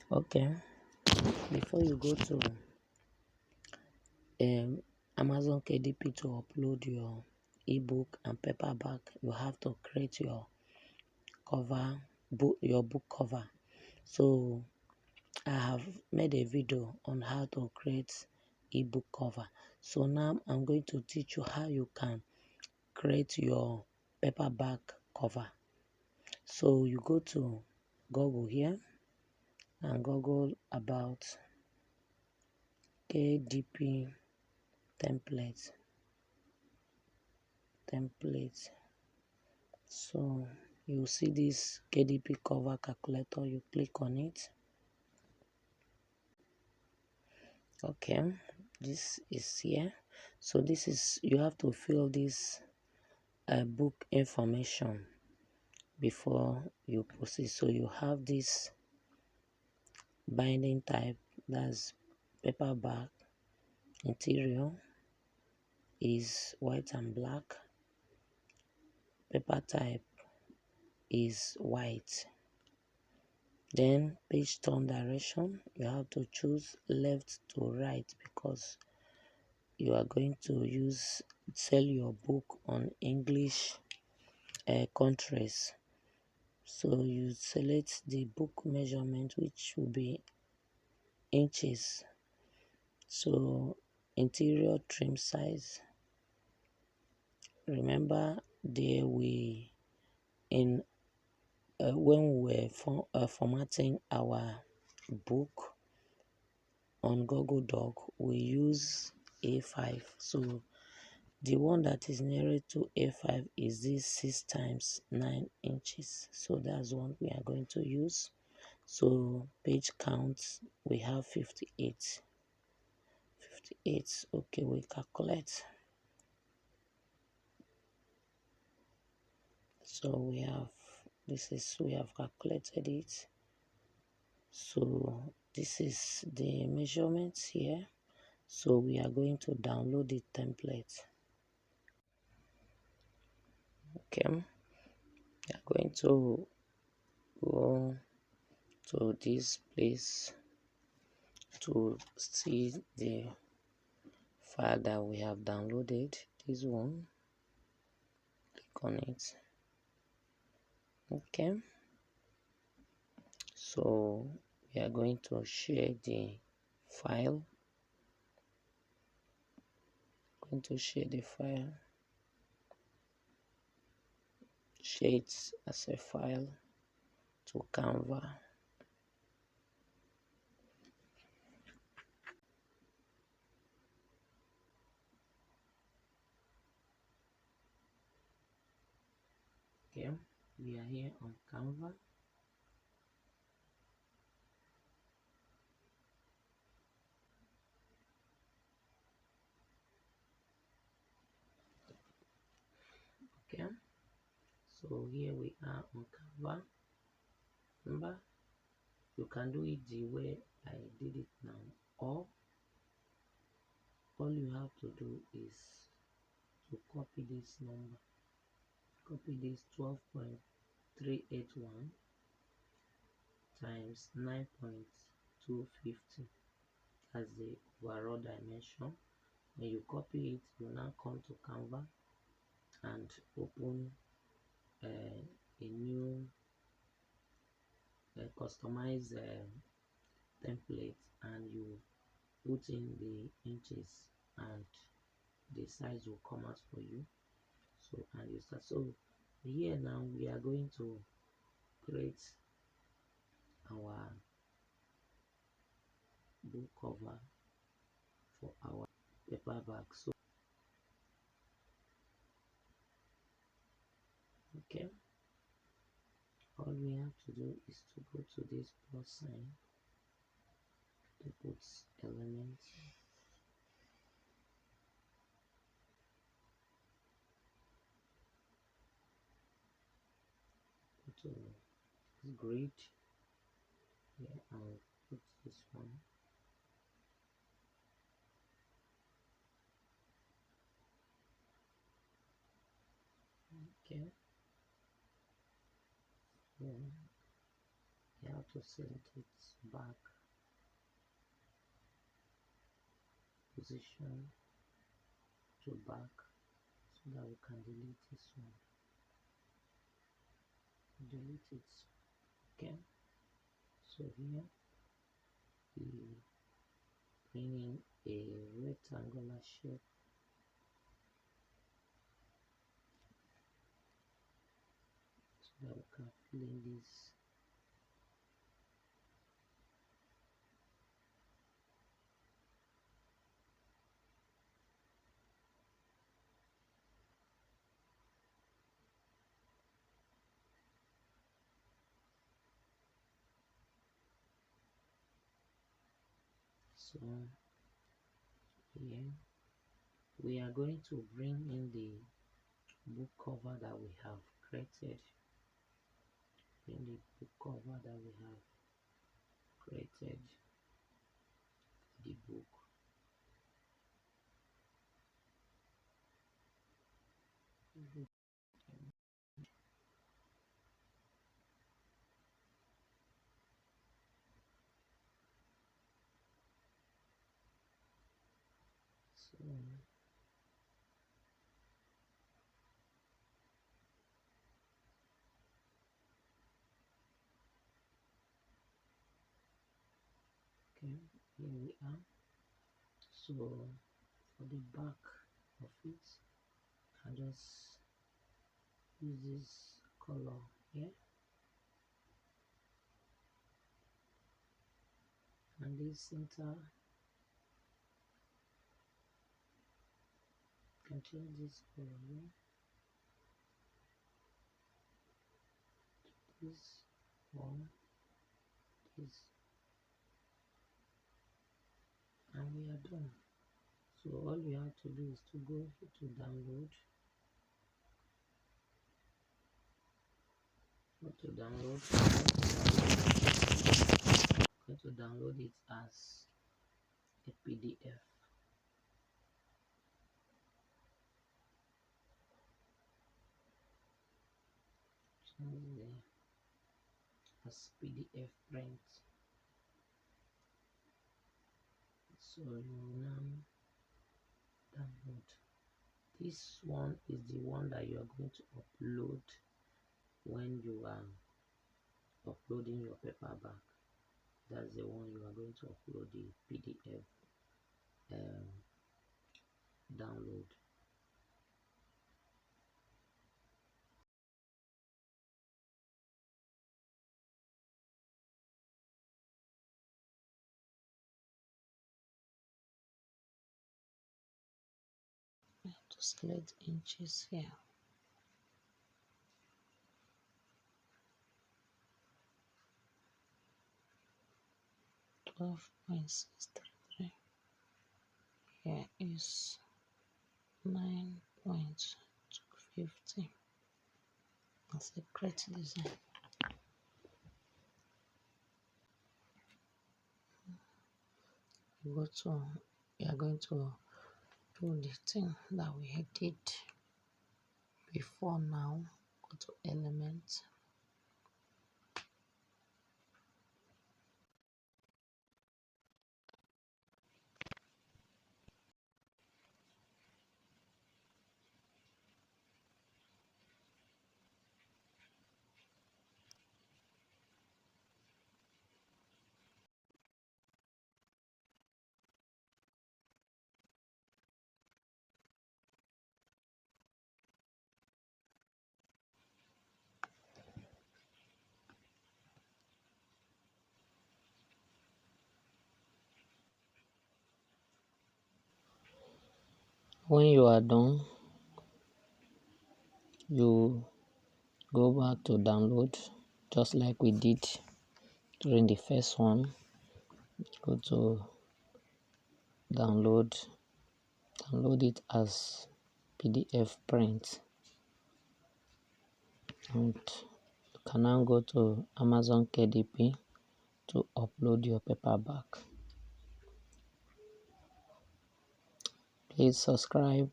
Okay, before you go to Amazon KDP to upload your ebook and paperback, you have to create your book cover. So I have made a video on how to create ebook cover. So now I'm going to teach you how you can create your paperback cover. So you go to Google here and Google about KDP template. So you see this KDP cover calculator, you click on it. Okay, this is here. So this is, you have to fill this book information before you proceed. So you have this binding type, that's paperback. Interior is white and black. Paper type is white. Then page turn direction, you have to choose left to right because you are going to sell your book on English countries. So you select the book measurement, which will be inches. So interior trim size, remember there we in when we were formatting our book on Google Doc, we use A5. So the one that is nearer to A5 is this 6 times 9 inches. So that's one we are going to use. So page count, we have 58. Okay, we calculate. So we have we have calculated it. So this is the measurements here. So we are going to download the template. Okay, we are going to go to this place to see the file that we have downloaded. This one, click on it. Okay, so we are going to share the file. Share it as a file to Canva. Okay, we are here on Canva. Okay, so here we are on Canva. Remember, you can do it the way I did it now, or all you have to do is to copy this number. Copy this 12.381 times 9.250 as the overall dimension. When you copy it, you now come to Canva and open a new customized template, and you put in the inches and the size will come out for you. So and you start. So here now we are going to create our book cover for our paperback. So okay, all we have to do is to go to this plus sign to put elements. To grid here, I'll put this one. Okay, so yeah, have to select it back position to back so that we can delete this one. Delete it. Okay, so here we bring in a rectangular shape so that we can fill in this. So here we are going to bring in the book cover that we have created. Bring the book cover that we have created, the book. So okay, here we are. So for the back of it, I just use this color here, and this center, can change this color here. This one, this, and we are done. So all you have to do is to go to download. Go to download. Go to download it as a PDF. As PDF print. So you now download. This one is the one that you are going to upload when you are uploading your paperback. That's the one you are going to upload the PDF download. I have to select inches here. .633. Here is 9.250. That's a great design. You are going to do the thing that we did before. Now go to element, when you are done, you go back to download just like we did during the first one. Go to download it as PDF print, and you can now go to Amazon KDP to upload your paperback. Please subscribe.